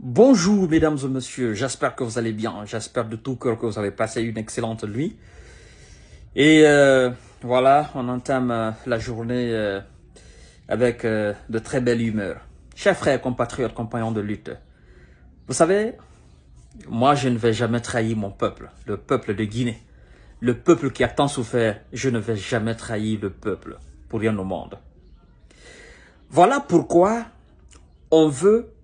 Bonjour mesdames et messieurs, j'espère que vous allez bien, j'espère de tout cœur que vous avez passé une excellente nuit. Et voilà, on entame la journée avec de très belle humeur. Chers frères, compatriotes, compagnons de lutte, vous savez, moi je ne vais jamais trahir mon peuple, le peuple de Guinée. Le peuple qui a tant souffert, je ne vais jamais trahir le peuple, pour rien au monde. Voilà pourquoi on veut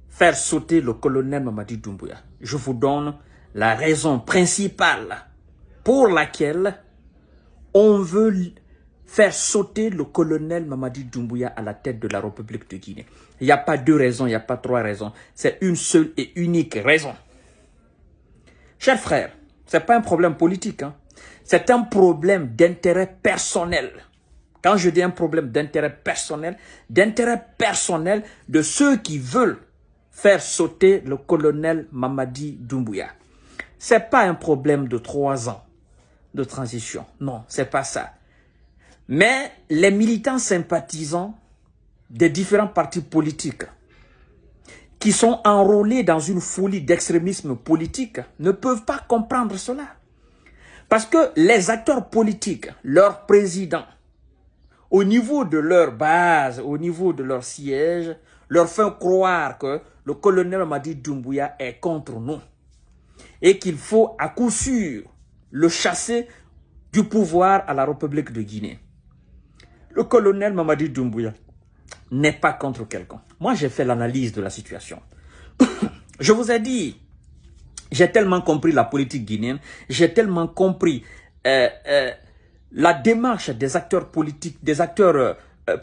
faire sauter le colonel Mamadi Doumbouya. Je vous donne la raison principale pour laquelle on veut faire sauter le colonel Mamadi Doumbouya à la tête de la République de Guinée. Il n'y a pas deux raisons, il n'y a pas trois raisons. C'est une seule et unique raison. Chers frères, ce n'est pas un problème politique, hein. C'est un problème d'intérêt personnel. Quand je dis un problème d'intérêt personnel de ceux qui veulent faire sauter le colonel Mamadi Doumbouya. Ce n'est pas un problème de 3 ans de transition. Non, ce n'est pas ça. Mais les militants sympathisants des différents partis politiques qui sont enrôlés dans une folie d'extrémisme politique ne peuvent pas comprendre cela. Parce que les acteurs politiques, leurs présidents, au niveau de leur base, au niveau de leur siège, leur font croire que le colonel Mamadi Doumbouya est contre nous et qu'il faut à coup sûr le chasser du pouvoir à la République de Guinée. Le colonel Mamadi Doumbouya n'est pas contre quelqu'un. Moi, j'ai fait l'analyse de la situation. Je vous ai dit, j'ai tellement compris la politique guinéenne, j'ai tellement compris la démarche des acteurs politiques,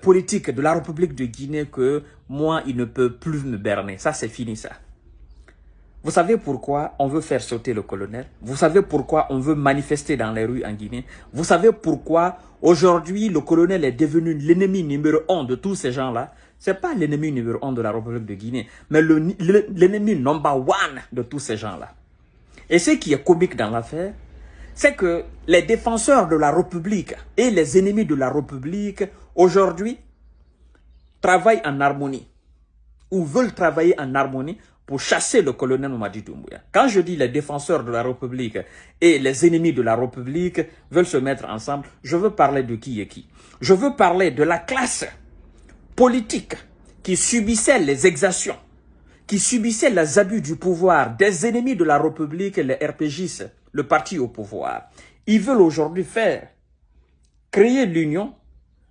politiques de la République de Guinée que moi, il ne peut plus me berner. Ça, c'est fini, ça. Vous savez pourquoi on veut faire sauter le colonel? Vous savez pourquoi on veut manifester dans les rues en Guinée? Vous savez pourquoi aujourd'hui le colonel est devenu l'ennemi numéro 1 de tous ces gens-là? Ce n'est pas l'ennemi numéro 1 de la République de Guinée, mais l'ennemi number 1 de tous ces gens-là. Et ce qui est comique dans l'affaire, c'est que les défenseurs de la République et les ennemis de la République, aujourd'hui, travaillent en harmonie, ou veulent travailler en harmonie pour chasser le colonel Mamadi Doumbouya. Quand je dis les défenseurs de la République et les ennemis de la République veulent se mettre ensemble, je veux parler de qui et qui. Je veux parler de la classe politique qui subissait les exactions, qui subissait les abus du pouvoir des ennemis de la République, les RPGistes, le parti au pouvoir. Ils veulent aujourd'hui créer l'union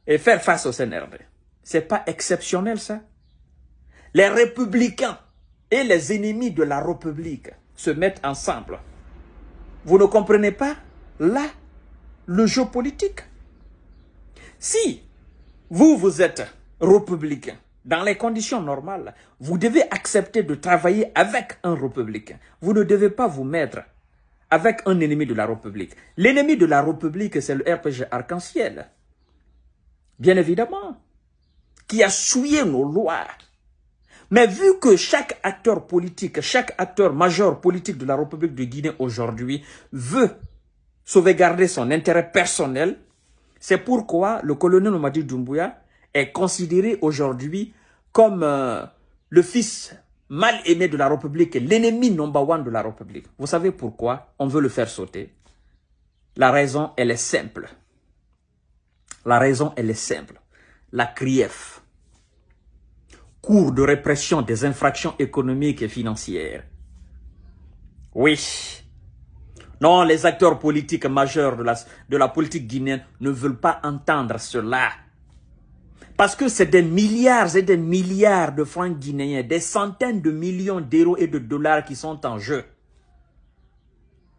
et faire face au CNRD. C'est pas exceptionnel, ça? Les républicains et les ennemis de la République se mettent ensemble. Vous ne comprenez pas, là, le jeu politique? Si vous êtes républicain, dans les conditions normales, vous devez accepter de travailler avec un républicain. Vous ne devez pas vous mettre avec un ennemi de la République. L'ennemi de la République, c'est le RPG Arc-en-Ciel. Bien évidemment, qui a souillé nos lois. Mais vu que chaque acteur politique, chaque acteur majeur politique de la République de Guinée aujourd'hui veut sauvegarder son intérêt personnel, c'est pourquoi le colonel Mamadi Doumbouya est considéré aujourd'hui comme le fils mal aimé de la République, l'ennemi number 1 de la République. Vous savez pourquoi on veut le faire sauter? La raison, elle est simple. La raison, elle est simple. La CRIEF, Cour de répression des infractions économiques et financières. Oui. Non, les acteurs politiques majeurs de la politique guinéenne ne veulent pas entendre cela. Parce que c'est des milliards et des milliards de francs guinéens, des centaines de millions d'euros et de dollars qui sont en jeu.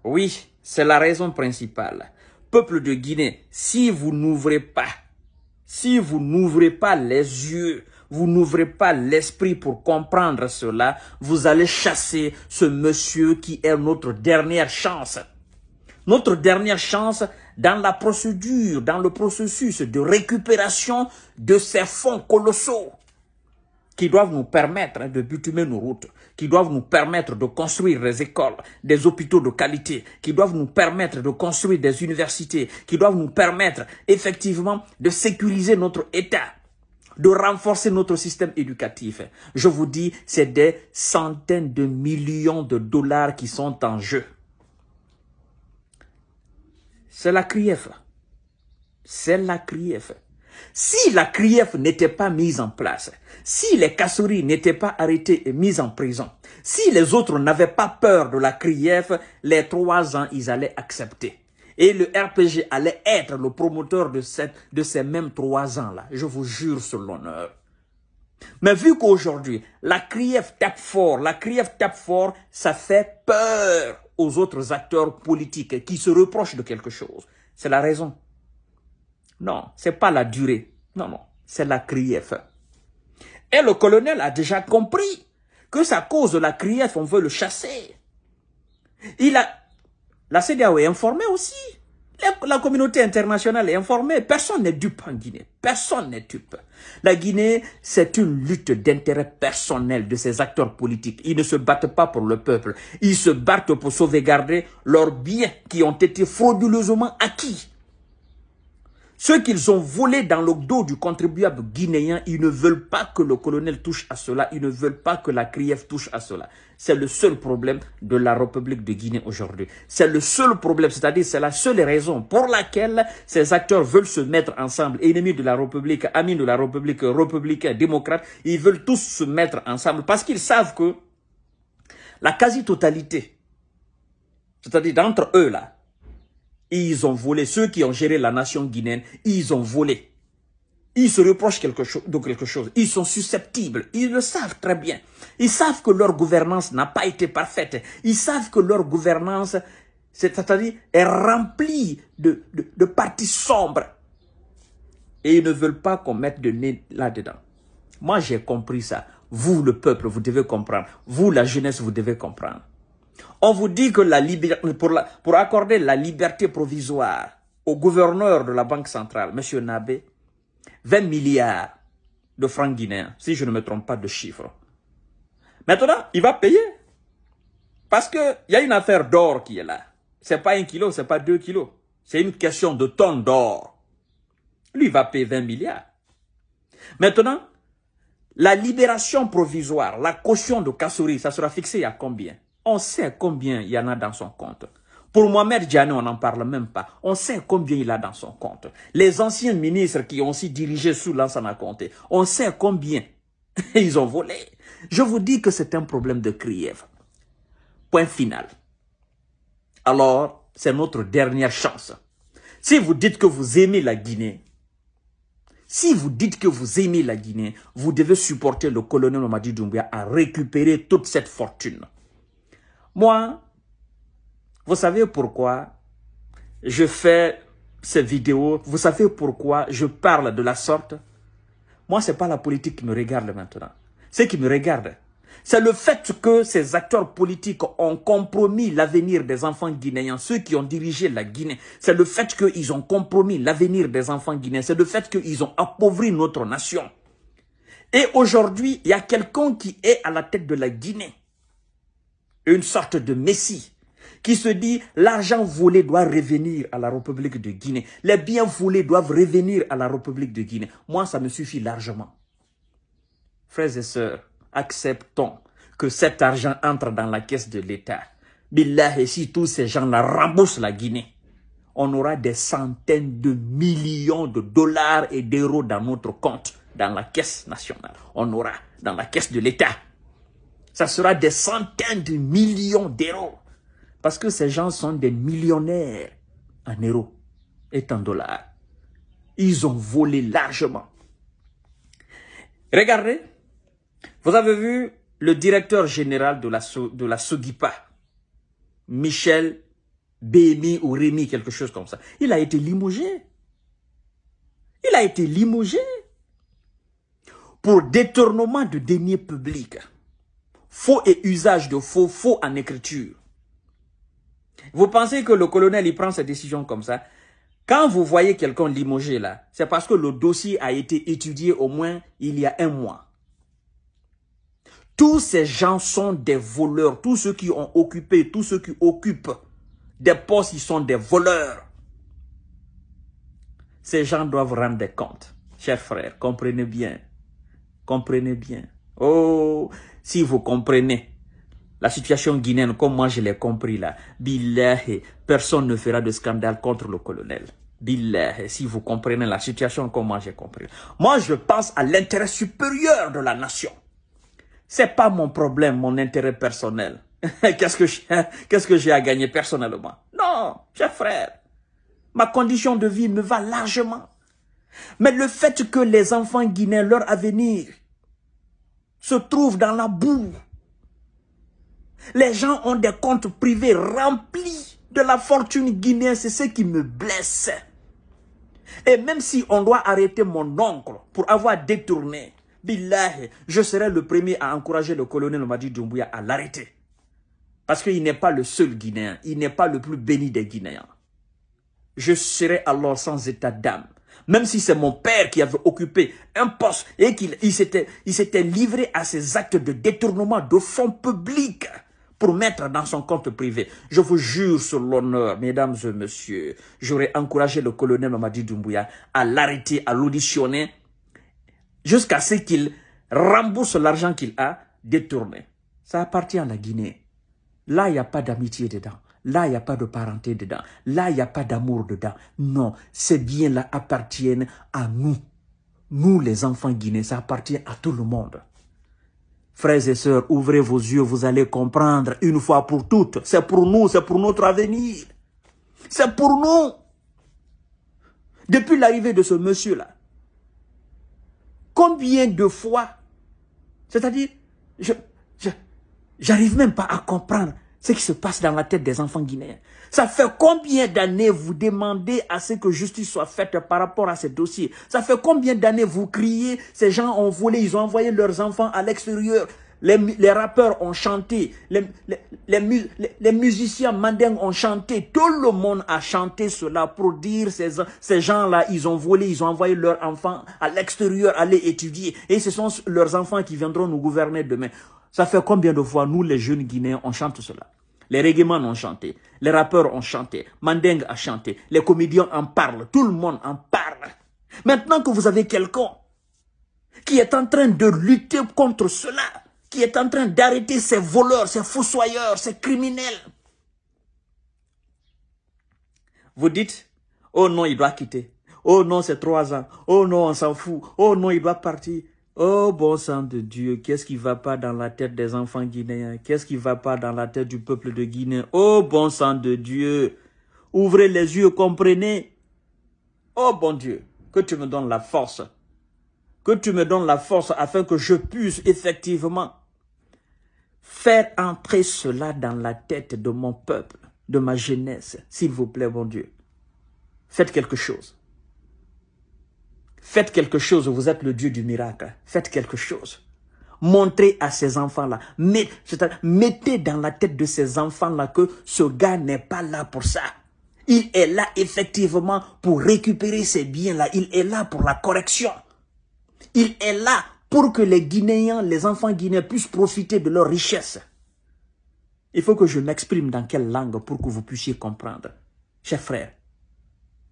Oui, c'est la raison principale. Peuple de Guinée, si vous n'ouvrez pas les yeux, vous n'ouvrez pas l'esprit pour comprendre cela, vous allez chasser ce monsieur qui est notre dernière chance. Notre dernière chance dans la procédure, dans le processus de récupération de ces fonds colossaux qui doivent nous permettre de bitumer nos routes, qui doivent nous permettre de construire des écoles, des hôpitaux de qualité, qui doivent nous permettre de construire des universités, qui doivent nous permettre effectivement de sécuriser notre État. de renforcer notre système éducatif. Je vous dis, c'est des centaines de millions de dollars qui sont en jeu. C'est la CRIEF. C'est la CRIEF. Si la CRIEF n'était pas mise en place, si les Kassouri n'étaient pas arrêtés et mis en prison, si les autres n'avaient pas peur de la CRIEF, les 3 ans, ils allaient accepter. Et le RPG allait être le promoteur de ces mêmes 3 ans-là. Je vous jure sur l'honneur. Mais vu qu'aujourd'hui, la CRIEF tape fort, ça fait peur aux autres acteurs politiques qui se reprochent de quelque chose. C'est la raison. Non, c'est pas la durée. Non, non, c'est la CRIEF. Et le colonel a déjà compris que c'est à cause de la CRIEF, on veut le chasser. La CEDEAO est informée aussi. La communauté internationale est informée. Personne n'est dupe en Guinée. Personne n'est dupe. La Guinée, c'est une lutte d'intérêt personnel de ces acteurs politiques. Ils ne se battent pas pour le peuple. Ils se battent pour sauvegarder leurs biens qui ont été frauduleusement acquis. Ceux qu'ils ont volés dans le dos du contribuable guinéen, ils ne veulent pas que le colonel touche à cela. Ils ne veulent pas que la CRIEF touche à cela. C'est le seul problème de la République de Guinée aujourd'hui. C'est le seul problème, c'est-à-dire c'est la seule raison pour laquelle ces acteurs veulent se mettre ensemble. Ennemis de la République, amis de la République, républicains, démocrates, ils veulent tous se mettre ensemble parce qu'ils savent que la quasi-totalité, c'est-à-dire d'entre eux là, ils ont volé. Ceux qui ont géré la nation guinéenne, ils ont volé. Ils se reprochent de quelque chose. Ils sont susceptibles. Ils le savent très bien. Ils savent que leur gouvernance n'a pas été parfaite. Ils savent que leur gouvernance, c'est-à-dire, est remplie de parties sombres. Et ils ne veulent pas qu'on mette de nez là-dedans. Moi, j'ai compris ça. Vous, le peuple, vous devez comprendre. Vous, la jeunesse, vous devez comprendre. On vous dit que pour accorder la liberté provisoire au gouverneur de la Banque centrale, M. Nabé, 20 milliards de francs guinéens, si je ne me trompe pas de chiffres. Maintenant, il va payer. Parce qu'il y a une affaire d'or qui est là. Ce n'est pas 1 kilo, ce n'est pas 2 kilos. C'est une question de tonnes d'or. Lui, il va payer 20 milliards. Maintenant, la libération provisoire, la caution de Kassouri, ça sera fixé à combien? On sait combien il y en a dans son compte. Pour Mohamed Diané, on n'en parle même pas. On sait combien il a dans son compte. Les anciens ministres qui ont aussi dirigé sous Lansana Conté, on sait combien ils ont volé. Je vous dis que c'est un problème de CRIEF. Point final. Alors, c'est notre dernière chance. Si vous dites que vous aimez la Guinée, vous devez supporter le colonel Mamadi Doumbouya à récupérer toute cette fortune. Moi, vous savez pourquoi je fais ces vidéos? Vous savez pourquoi je parle de la sorte? Moi, ce n'est pas la politique qui me regarde maintenant. Ce qui me regarde, c'est le fait que ces acteurs politiques ont compromis l'avenir des enfants guinéens, ceux qui ont dirigé la Guinée. C'est le fait qu'ils ont compromis l'avenir des enfants guinéens. C'est le fait qu'ils ont appauvri notre nation. Et aujourd'hui, il y a quelqu'un qui est à la tête de la Guinée. Une sorte de messie qui se dit l'argent volé doit revenir à la République de Guinée. Les biens volés doivent revenir à la République de Guinée. Moi, ça me suffit largement. Frères et sœurs, acceptons que cet argent entre dans la caisse de l'État. Billah, et si tous ces gens-là remboursent la Guinée, on aura des centaines de millions de dollars et d'euros dans notre compte, dans la caisse nationale. On aura dans la caisse de l'État. Ça sera des centaines de millions d'euros. Parce que ces gens sont des millionnaires en euros et en dollars. Ils ont volé largement. Regardez, vous avez vu le directeur général de la Sogipa, Michel Bémi ou Rémi, quelque chose comme ça. Il a été limogé. Il a été limogé pour détournement de deniers publics. Faux et usage de faux en écriture. Vous pensez que le colonel, il prend ses décisions comme ça? Quand vous voyez quelqu'un limogé là, c'est parce que le dossier a été étudié au moins il y a 1 mois. Tous ces gens sont des voleurs. Tous ceux qui ont occupé, tous ceux qui occupent des postes, ils sont des voleurs. Ces gens doivent rendre des comptes. chers frères, comprenez bien. Comprenez bien. Oh, si vous comprenez la situation guinéenne comme moi je l'ai compris là, billahi, personne ne fera de scandale contre le colonel. Billahi, si vous comprenez la situation comme moi j'ai compris. Moi je pense à l'intérêt supérieur de la nation. C'est pas mon problème, mon intérêt personnel. Qu'est-ce que j'ai à gagner personnellement? Non, chers frères, ma condition de vie me va largement. Mais le fait que les enfants guinéens, leur avenir, se trouve dans la boue. Les gens ont des comptes privés remplis de la fortune guinéenne, c'est ce qui me blesse. Et même si on doit arrêter mon oncle pour avoir détourné, billahi, je serai le premier à encourager le colonel Mamadi Doumbouya à l'arrêter. Parce qu'il n'est pas le seul Guinéen, il n'est pas le plus béni des Guinéens. Je serai alors sans état d'âme. Même si c'est mon père qui avait occupé un poste et qu'il s'était livré à ces actes de détournement de fonds publics pour mettre dans son compte privé. Je vous jure sur l'honneur, mesdames et messieurs, j'aurais encouragé le colonel Mamadi Doumbouya à l'arrêter, à l'auditionner, jusqu'à ce qu'il rembourse l'argent qu'il a détourné. Ça appartient à la Guinée. Là, il n'y a pas d'amitié dedans. Là, il n'y a pas de parenté dedans. Là, il n'y a pas d'amour dedans. Non, ces biens-là appartiennent à nous. Nous, les enfants guinéens, ça appartient à tout le monde. Frères et sœurs, ouvrez vos yeux, vous allez comprendre une fois pour toutes. C'est pour nous, c'est pour notre avenir. C'est pour nous. Depuis l'arrivée de ce monsieur-là, combien de fois, c'est-à-dire, j'arrive même pas à comprendre ce qui se passe dans la tête des enfants guinéens. Ça fait combien d'années vous demandez à ce que justice soit faite par rapport à ces dossiers? Ça fait combien d'années vous criez, ces gens ont volé, ils ont envoyé leurs enfants à l'extérieur. Les rappeurs ont chanté, les musiciens mandingues ont chanté, tout le monde a chanté cela pour dire ces gens-là, ils ont volé, ils ont envoyé leurs enfants à l'extérieur aller étudier. Et ce sont leurs enfants qui viendront nous gouverner demain. Ça fait combien de fois, nous les jeunes Guinéens, on chante cela? Les reggaeman ont chanté, les rappeurs ont chanté, Mandeng a chanté, les comédiens en parlent, tout le monde en parle. Maintenant que vous avez quelqu'un qui est en train de lutter contre cela, qui est en train d'arrêter ces voleurs, ces fossoyeurs, ces criminels, vous dites, oh non, il doit quitter, oh non, c'est 3 ans, oh non, on s'en fout, oh non, il doit partir. Oh bon sang de Dieu, qu'est-ce qui ne va pas dans la tête des enfants guinéens? Qu'est-ce qui ne va pas dans la tête du peuple de Guinée? Oh bon sang de Dieu, ouvrez les yeux, comprenez. Oh bon Dieu, que tu me donnes la force. Que tu me donnes la force afin que je puisse effectivement faire entrer cela dans la tête de mon peuple, de ma jeunesse. S'il vous plaît, bon Dieu, faites quelque chose. Faites quelque chose, vous êtes le Dieu du miracle. Faites quelque chose. Montrez à ces enfants-là. Mettez dans la tête de ces enfants-là que ce gars n'est pas là pour ça. Il est là effectivement pour récupérer ces biens-là. Il est là pour la correction. Il est là pour que les Guinéens, les enfants guinéens puissent profiter de leur richesse. Il faut que je m'exprime dans quelle langue pour que vous puissiez comprendre. Chers frères,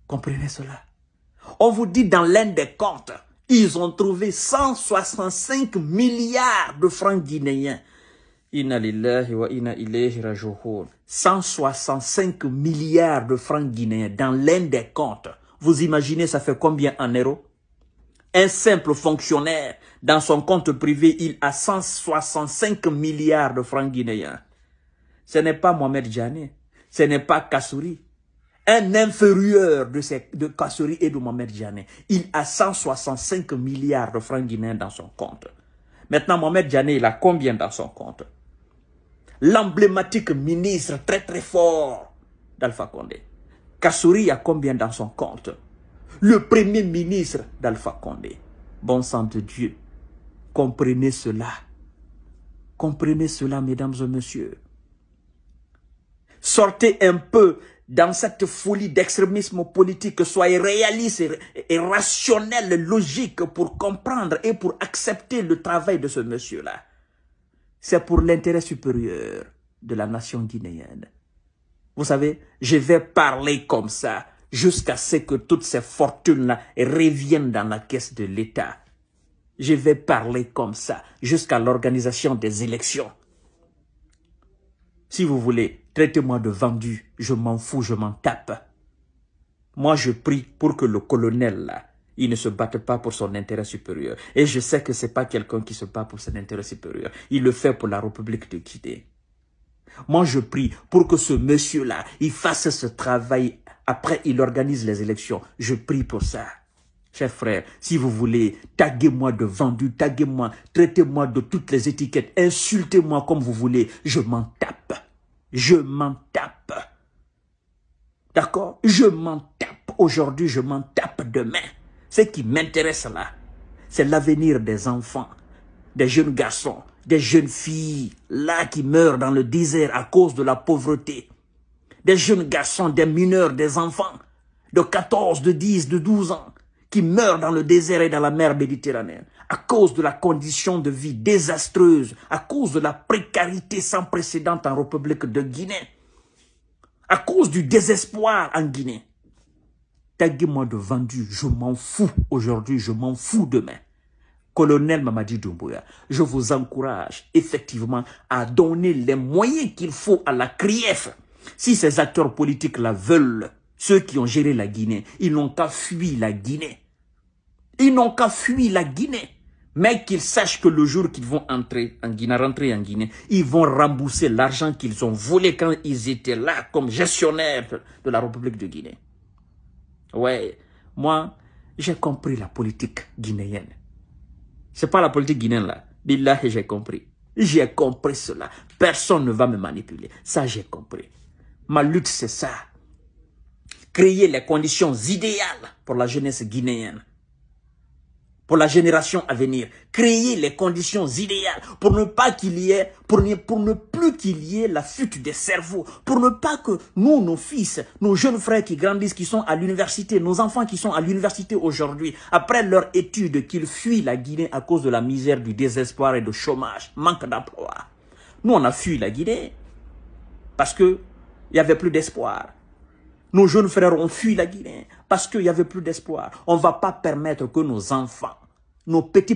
comprenez cela. On vous dit dans l'un des comptes, ils ont trouvé 165 milliards de francs guinéens. Inna lillahi wa inna ilayhi raji'un. 165 milliards de francs guinéens dans l'un des comptes. Vous imaginez ça fait combien en euros? Un simple fonctionnaire, dans son compte privé, il a 165 milliards de francs guinéens. Ce n'est pas Mohamed Djane, ce n'est pas Kassouri. Un inférieur de Kassouri et de Mohamed Djane. Il a 165 milliards de francs guinéens dans son compte. Maintenant, Mohamed Djane, il a combien dans son compte? L'emblématique ministre très très fort d'Alpha Condé. Kassouri a combien dans son compte? Le premier ministre d'Alpha Condé. Bon sang de Dieu. Comprenez cela. Comprenez cela, mesdames et messieurs. Sortez un peu dans cette folie d'extrémisme politique, soyez réaliste et rationnel, logique pour comprendre et pour accepter le travail de ce monsieur-là. C'est pour l'intérêt supérieur de la nation guinéenne. Vous savez, je vais parler comme ça. jusqu'à ce que toutes ces fortunes-là reviennent dans la caisse de l'État. Je vais parler comme ça jusqu'à l'organisation des élections. Si vous voulez, traitez-moi de vendu, je m'en fous, je m'en tape. Moi, je prie pour que le colonel, là, il ne se batte pas pour son intérêt supérieur. Et je sais que ce n'est pas quelqu'un qui se bat pour son intérêt supérieur. Il le fait pour la République de Guinée. Moi, je prie pour que ce monsieur-là, il fasse ce travail. Après, il organise les élections. Je prie pour ça. Chers frères, si vous voulez, taguez-moi de vendu, taguez-moi, traitez-moi de toutes les étiquettes, insultez-moi comme vous voulez. Je m'en tape. Je m'en tape. D'accord? Je m'en tape aujourd'hui, je m'en tape demain. Ce qui m'intéresse là, c'est l'avenir des enfants, des jeunes garçons, des jeunes filles, là qui meurent dans le désert à cause de la pauvreté. Des jeunes garçons, des mineurs, des enfants de 14, de 10, de 12 ans, qui meurent dans le désert et dans la mer Méditerranée, à cause de la condition de vie désastreuse, à cause de la précarité sans précédent en République de Guinée, à cause du désespoir en Guinée. Taguez-moi de vendu, je m'en fous aujourd'hui, je m'en fous demain. Colonel Mamadi Doumbouya, je vous encourage effectivement à donner les moyens qu'il faut à la CRIEF. Si ces acteurs politiques la veulent, ceux qui ont géré la Guinée, ils n'ont qu'à fuir la Guinée. Ils n'ont qu'à fuir la Guinée. Mais qu'ils sachent que le jour qu'ils vont rentrer en Guinée, ils vont rembourser l'argent qu'ils ont volé quand ils étaient là comme gestionnaires de la République de Guinée. Ouais, moi, j'ai compris la politique guinéenne. C'est pas la politique guinéenne là. Billahi, j'ai compris. J'ai compris cela. Personne ne va me manipuler. Ça, j'ai compris. Ma lutte, c'est ça. Créer les conditions idéales pour la jeunesse guinéenne. Pour la génération à venir, créer les conditions idéales pour ne pas qu'il y ait, pour ne plus qu'il y ait la fuite des cerveaux, pour ne pas que nous, nos fils, nos jeunes frères qui grandissent, qui sont à l'université, nos enfants qui sont à l'université aujourd'hui, après leur étude, qu'ils fuient la Guinée à cause de la misère, du désespoir et du chômage, manque d'emploi. Nous, on a fui la Guinée parce que il y avait plus d'espoir. Nos jeunes frères ont fui la Guinée parce qu'il n'y avait plus d'espoir. On ne va pas permettre que nos enfants, nos petits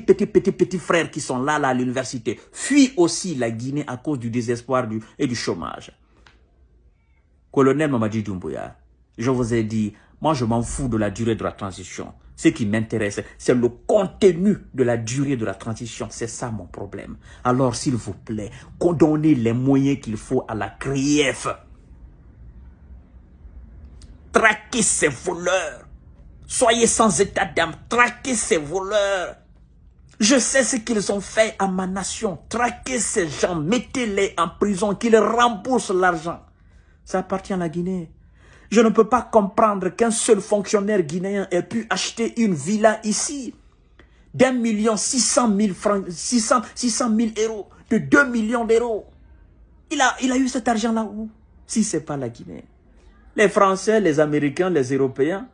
frères qui sont là à l'université, fuient aussi la Guinée à cause du désespoir et du chômage. Colonel Mamadi Doumbouya, je vous ai dit, moi je m'en fous de la durée de la transition. Ce qui m'intéresse, c'est le contenu de la durée de la transition. C'est ça mon problème. Alors s'il vous plaît, donnez les moyens qu'il faut à la CRIEF. Traquez ces voleurs. Soyez sans état d'âme. Traquez ces voleurs. Je sais ce qu'ils ont fait à ma nation. Traquez ces gens. Mettez-les en prison. Qu'ils remboursent l'argent. Ça appartient à la Guinée. Je ne peux pas comprendre qu'un seul fonctionnaire guinéen ait pu acheter une villa ici. d'1 francs, 600 000 euros. De 2 millions d'euros. Il a eu cet argent-là où? Si ce n'est pas la Guinée. Les Français, les Américains, les Européens,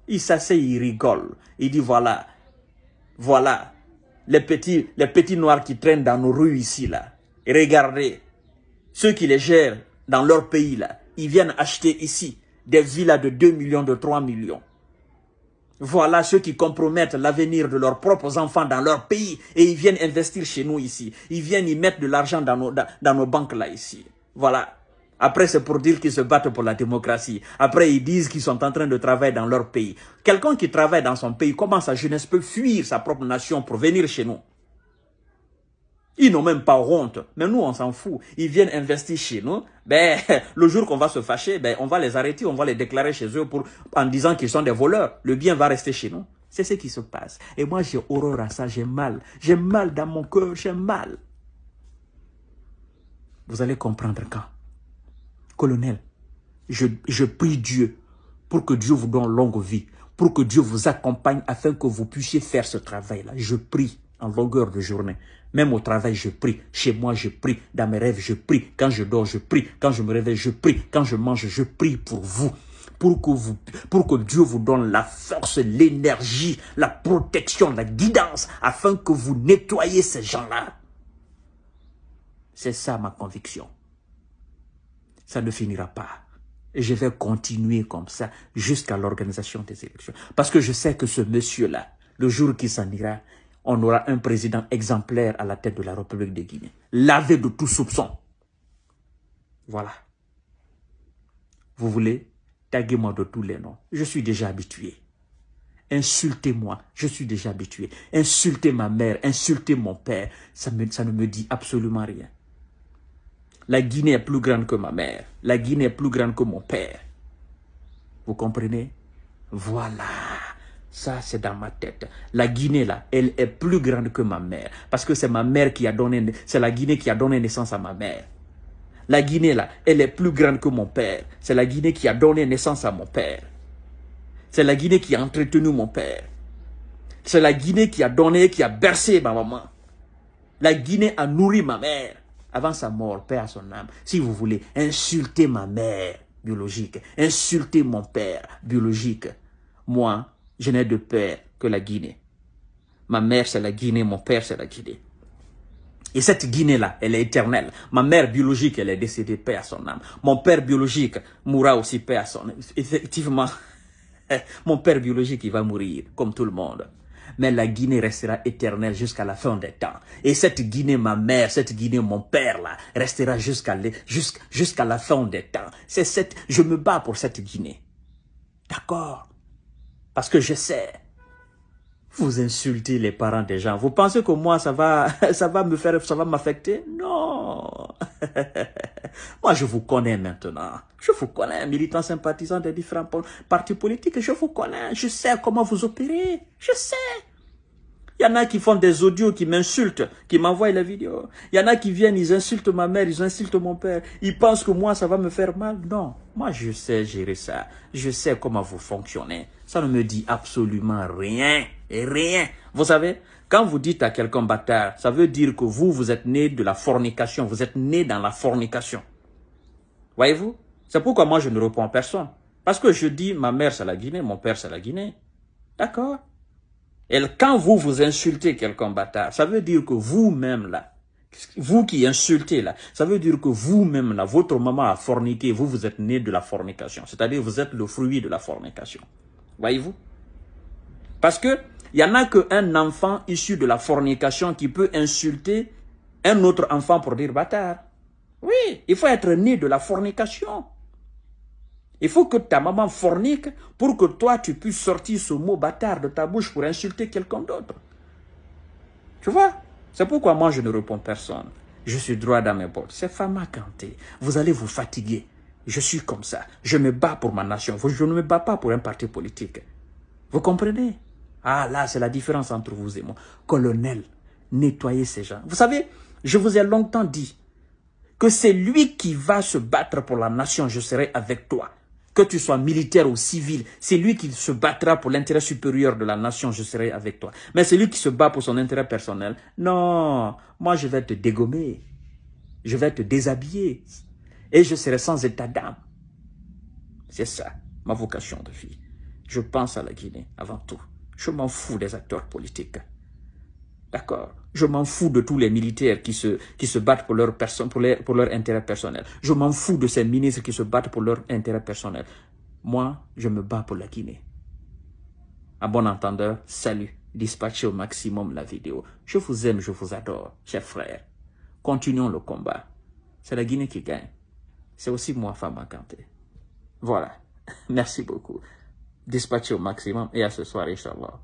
ils s'asseyent, ils rigolent. Ils disent voilà, les petits noirs qui traînent dans nos rues ici, là. Et regardez, ceux qui les gèrent dans leur pays, là, ils viennent acheter ici des villas de 2 millions, de 3 millions. Voilà ceux qui compromettent l'avenir de leurs propres enfants dans leur pays et ils viennent investir chez nous ici. Ils viennent y mettre de l'argent dans nos banques là ici. Voilà. Après, c'est pour dire qu'ils se battent pour la démocratie. Après, ils disent qu'ils sont en train de travailler dans leur pays. Quelqu'un qui travaille dans son pays, comment sa jeunesse peut fuir sa propre nation pour venir chez nous? Ils n'ont même pas honte. Mais nous, on s'en fout. Ils viennent investir chez nous. Ben, le jour qu'on va se fâcher, ben, on va les arrêter, on va les déclarer chez eux en disant qu'ils sont des voleurs. Le bien va rester chez nous. C'est ce qui se passe. Et moi, j'ai horreur à ça. J'ai mal. J'ai mal dans mon cœur. J'ai mal. Vous allez comprendre quand. Colonel, je prie Dieu pour que Dieu vous donne longue vie, pour que Dieu vous accompagne afin que vous puissiez faire ce travail-là. Je prie en longueur de journée. Même au travail, je prie. Chez moi, je prie. Dans mes rêves, je prie. Quand je dors, je prie. Quand je me réveille, je prie. Quand je mange, je prie pour vous. Pour que Dieu vous donne la force, l'énergie, la protection, la guidance, afin que vous nettoyiez ces gens-là. C'est ça ma conviction. Ça ne finira pas. Et je vais continuer comme ça jusqu'à l'organisation des élections. Parce que je sais que ce monsieur-là, le jour qu'il s'en ira, on aura un président exemplaire à la tête de la République de Guinée. Lavé de tout soupçon. Voilà. Vous voulez? Taguez-moi de tous les noms. Je suis déjà habitué. Insultez-moi, je suis déjà habitué. Insultez ma mère, insultez mon père, ça ne me dit absolument rien. La Guinée est plus grande que ma mère. La Guinée est plus grande que mon père. Vous comprenez? Voilà. Ça, c'est dans ma tête. La Guinée, là, elle est plus grande que ma mère. Parce que c'est ma mère qui a donné... C'est la Guinée qui a donné naissance à ma mère. La Guinée, là, elle est plus grande que mon père. C'est la Guinée qui a donné naissance à mon père. C'est la Guinée qui a entretenu mon père. C'est la Guinée qui a donné, qui a bercé ma maman. La Guinée a nourri ma mère. Avant sa mort, paix à son âme. Si vous voulez, insulter ma mère biologique. Insulter mon père biologique. Moi, je n'ai de père que la Guinée. Ma mère, c'est la Guinée. Mon père, c'est la Guinée. Et cette Guinée-là, elle est éternelle. Ma mère biologique, elle est décédée, paix à son âme. Mon père biologique mourra aussi, paix à son âme. Effectivement, mon père biologique, il va mourir, comme tout le monde. Mais la Guinée restera éternelle jusqu'à la fin des temps. Et cette Guinée, ma mère, cette Guinée, mon père, là, restera jusqu'à la fin des temps. Je me bats pour cette Guinée. D'accord? Parce que je sais, vous insultez les parents des gens. Vous pensez que moi, ça va m'affecter? Non. Moi, je vous connais maintenant. Je vous connais, militants sympathisants des différents partis politiques. Je vous connais. Je sais comment vous opérez. Je sais. Il y en a qui font des audios, qui m'insultent, qui m'envoient les vidéos. Il y en a qui viennent, ils insultent ma mère, ils insultent mon père. Ils pensent que moi, ça va me faire mal. Non, moi, je sais gérer ça. Je sais comment vous fonctionnez. Ça ne me dit absolument rien. Et rien. Vous savez, quand vous dites à quelqu'un bâtard, ça veut dire que vous êtes né de la fornication. Vous êtes né dans la fornication. Voyez-vous? C'est pourquoi moi, je ne réponds à personne. Parce que je dis, ma mère, c'est la Guinée, mon père, c'est la Guinée. D'accord? Et quand vous insultez quelqu'un bâtard, ça veut dire que vous-même là, vous qui insultez là, ça veut dire que vous-même là, votre maman a forniqué, vous êtes né de la fornication. C'est-à-dire vous êtes le fruit de la fornication. Voyez-vous? Parce que il n'y en a qu'un enfant issu de la fornication qui peut insulter un autre enfant pour dire bâtard. Oui, il faut être né de la fornication. Il faut que ta maman fornique pour que toi, tu puisses sortir ce mot bâtard de ta bouche pour insulter quelqu'un d'autre. Tu vois? C'est pourquoi moi, je ne réponds personne. Je suis droit dans mes bottes. C'est Fama Kanté. Vous allez vous fatiguer. Je suis comme ça. Je me bats pour ma nation. Je ne me bats pas pour un parti politique. Vous comprenez? Ah là, c'est la différence entre vous et moi. Colonel, nettoyez ces gens. Vous savez, je vous ai longtemps dit que c'est lui qui va se battre pour la nation. Je serai avec toi. Que tu sois militaire ou civil, c'est lui qui se battra pour l'intérêt supérieur de la nation, je serai avec toi. Mais c'est lui qui se bat pour son intérêt personnel. Non, moi je vais te dégommer. Je vais te déshabiller. Et je serai sans état d'âme. C'est ça, ma vocation de vie. Je pense à la Guinée avant tout. Je m'en fous des acteurs politiques. D'accord? Je m'en fous de tous les militaires qui se battent pour leur intérêt personnel. Je m'en fous de ces ministres qui se battent pour leur intérêt personnel. Moi, je me bats pour la Guinée. À bon entendeur, salut. Dispatchez au maximum la vidéo. Je vous aime, je vous adore, chers frères. Continuons le combat. C'est la Guinée qui gagne. C'est aussi moi, Fama Kanté. Voilà. Merci beaucoup. Dispatchez au maximum et à ce soir, Inch'Allah.